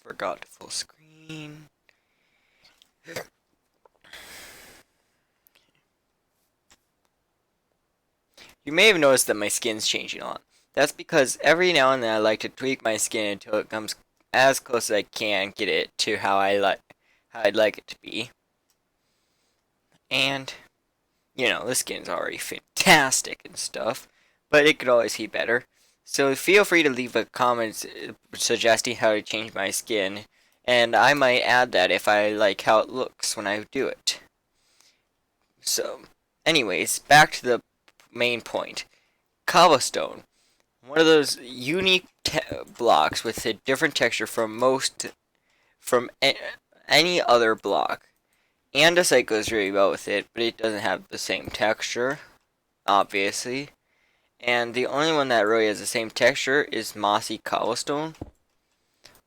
forgot to full screen. You may have noticed that my skin's changing a lot. That's because every now and then I like to tweak my skin until it comes as close as I can get it to how I'd like it to be. And you know, the skin's already fantastic and stuff, but it could always be better. So feel free to leave a comment suggesting how to change my skin, and I might add that if I like how it looks when I do it. So, anyways, back to the main point. Cobblestone. One of those unique blocks with a different texture from any other block. Andesite goes really well with it, but it doesn't have the same texture, obviously. And the only one that really has the same texture is mossy cobblestone.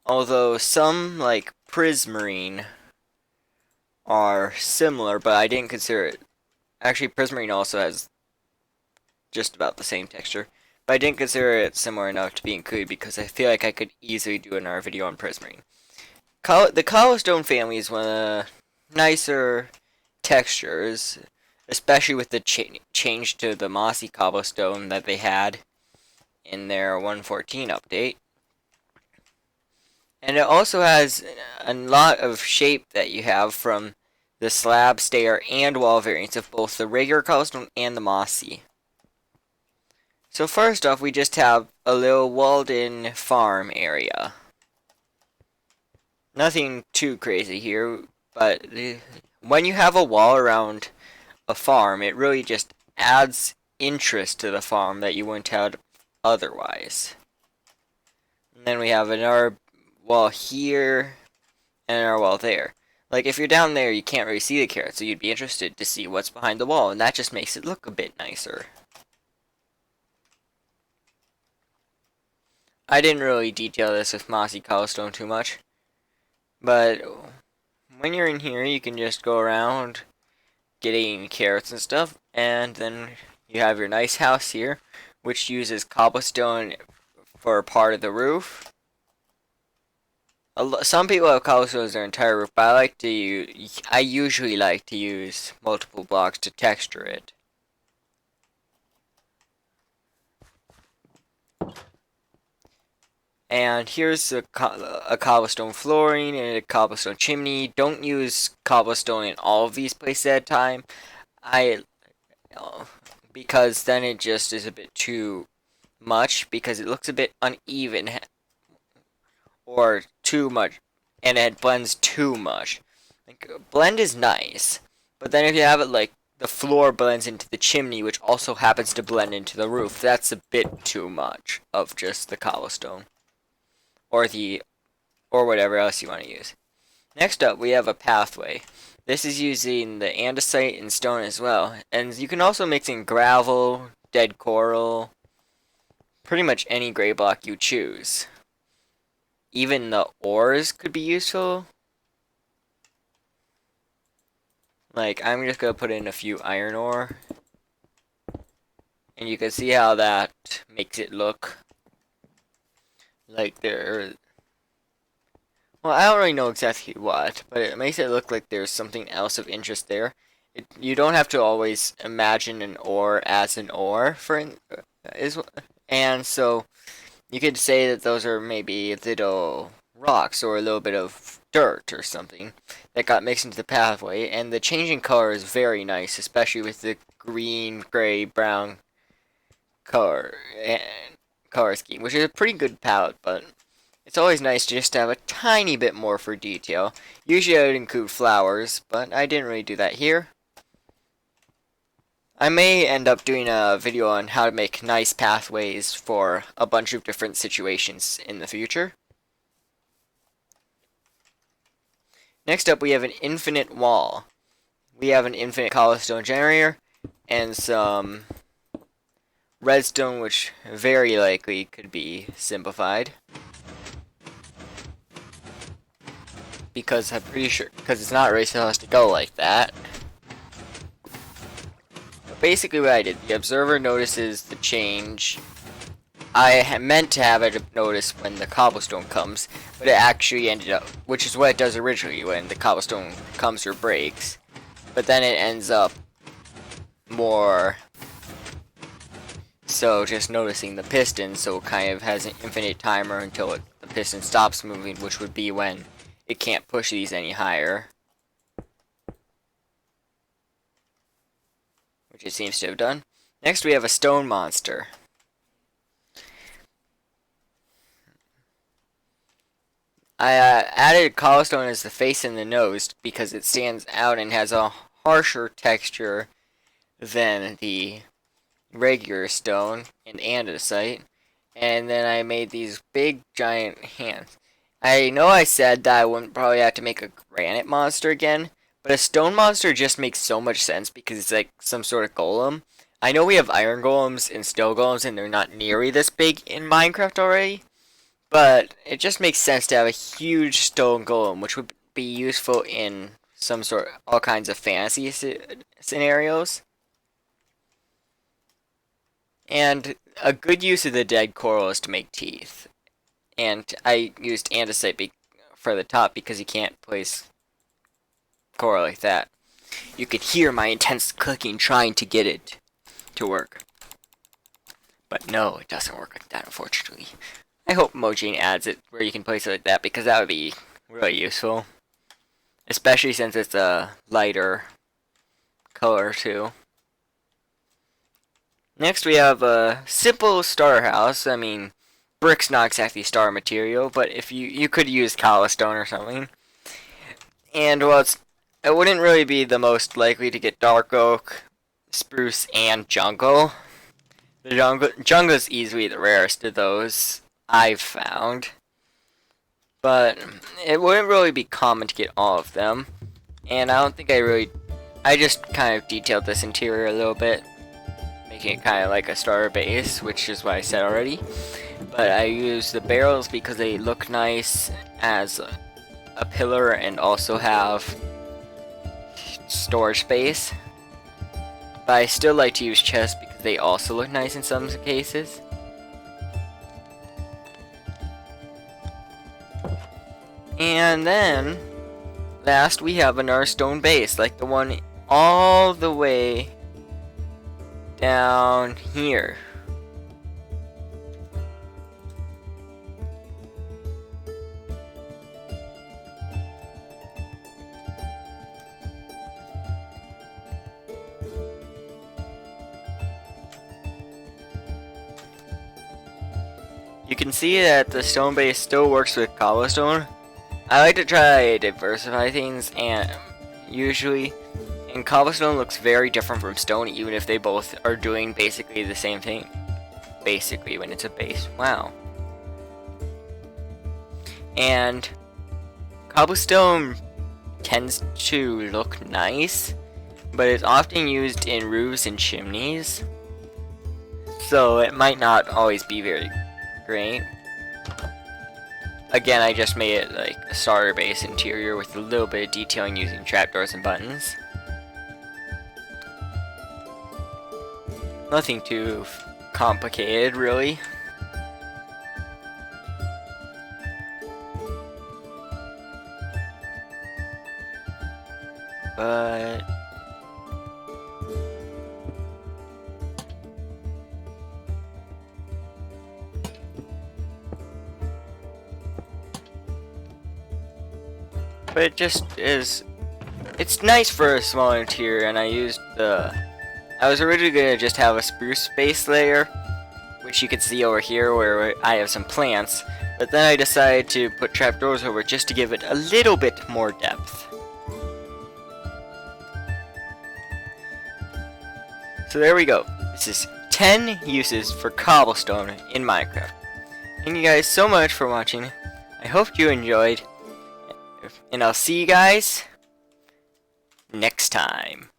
Although some, like prismarine, are similar, but I didn't consider it. Actually, prismarine also has just about the same texture, but I didn't consider it similar enough to be included because I feel like I could easily do another video on prismarine. The cobblestone family is one of the nicer textures, especially with the change to the mossy cobblestone that they had in their 1.14 update. And it also has a lot of shape that you have from the slab, stair, and wall variants of both the regular cobblestone and the mossy. So first off, we just have a little walled-in farm area. Nothing too crazy here, but when you have a wall around a farm, it really just adds interest to the farm that you wouldn't have otherwise. And then we have another wall here and another wall there. Like if you're down there, you can't really see the carrot, so you'd be interested to see what's behind the wall, and that just makes it look a bit nicer. I didn't really detail this with mossy cobblestone too much, but when you're in here, you can just go around getting carrots and stuff, and then you have your nice house here, which uses cobblestone for part of the roof. Some people have cobblestone as their entire roof, but I usually like to use multiple blocks to texture it. And here's a cobblestone flooring and a cobblestone chimney. Don't use cobblestone in all of these places at a time. Because then it just is a bit too much, because it looks a bit uneven or too much, and it blends too much. Like, blend is nice, but then if you have it like the floor blends into the chimney, which also happens to blend into the roof, that's a bit too much of just the cobblestone. Or whatever else you want to use. Next up, we have a pathway. This is using the andesite and stone as well, and you can also mix in gravel, dead coral, pretty much any gray block you choose. Even the ores could be useful. Like, I'm just gonna put in a few iron ore, and you can see how that makes it look like there. Well, I don't really know exactly what, but it makes it look like there's something else of interest there. You don't have to always imagine an ore as an ore, and so you could say that those are maybe little rocks or a little bit of dirt or something that got mixed into the pathway, and the changing color is very nice, especially with the green, gray, brown color scheme, which is a pretty good palette, but it's always nice to just have a tiny bit more for detail. Usually I would include flowers, but I didn't really do that here. I may end up doing a video on how to make nice pathways for a bunch of different situations in the future. Next up, we have an infinite wall. We have an infinite cobblestone generator and some redstone, which very likely could be simplified. Because I'm pretty sure, because it's not really supposed to go like that. But basically what I did, the observer notices the change I meant to have it notice when the cobblestone comes, but it actually ended up, which is what it does originally when the cobblestone comes or breaks. But then it ends up more so just noticing the piston, so it kind of has an infinite timer until the piston stops moving, which would be when it can't push these any higher. Which it seems to have done. Next we have a stone monster. I added cobblestone as the face and the nose because it stands out and has a harsher texture than the regular stone and andesite. And then I made these big giant hands. I know I said that I wouldn't probably have to make a granite monster again, but a stone monster just makes so much sense because it's like some sort of golem. I know we have iron golems and steel golems and they're not nearly this big in Minecraft already, but it just makes sense to have a huge stone golem, which would be useful in some sort of all kinds of fantasy scenarios. And a good use of the dead coral is to make teeth. And I used andesite for the top because you can't place coral like that. You could hear my intense clicking trying to get it to work. But no, it doesn't work like that, unfortunately. I hope Mojang adds it where you can place it like that because that would be really useful. Especially since it's a lighter color too. Next we have a simple starter house. I mean, brick's not exactly starter material, but if you could use cobblestone or something. And well, it wouldn't really be the most likely to get dark oak, spruce, and jungle. The jungle's easily the rarest of those I've found. But it wouldn't really be common to get all of them. And I don't think I just kind of detailed this interior a little bit, making it kind of like a starter base, which is what I said already. But I use the barrels because they look nice as a pillar and also have storage space. But I still like to use chests because they also look nice in some cases. And then, last we have another stone base, like the one all the way down here. You can see that the stone base still works with cobblestone. I like to try diversify things, and usually, and cobblestone looks very different from stone, even if they both are doing basically the same thing. Basically, when it's a base. Wow. And cobblestone tends to look nice, but it's often used in roofs and chimneys, so it might not always be very great. Again, I just made it like a starter base interior with a little bit of detailing using trapdoors and buttons. Nothing too complicated, really. But it just is, it's nice for a small interior, and I was originally gonna just have a spruce base layer, which you can see over here where I have some plants, but then I decided to put trapdoors over just to give it a little bit more depth. So there we go. This is 10 uses for cobblestone in Minecraft. Thank you guys so much for watching. I hope you enjoyed. And I'll see you guys next time.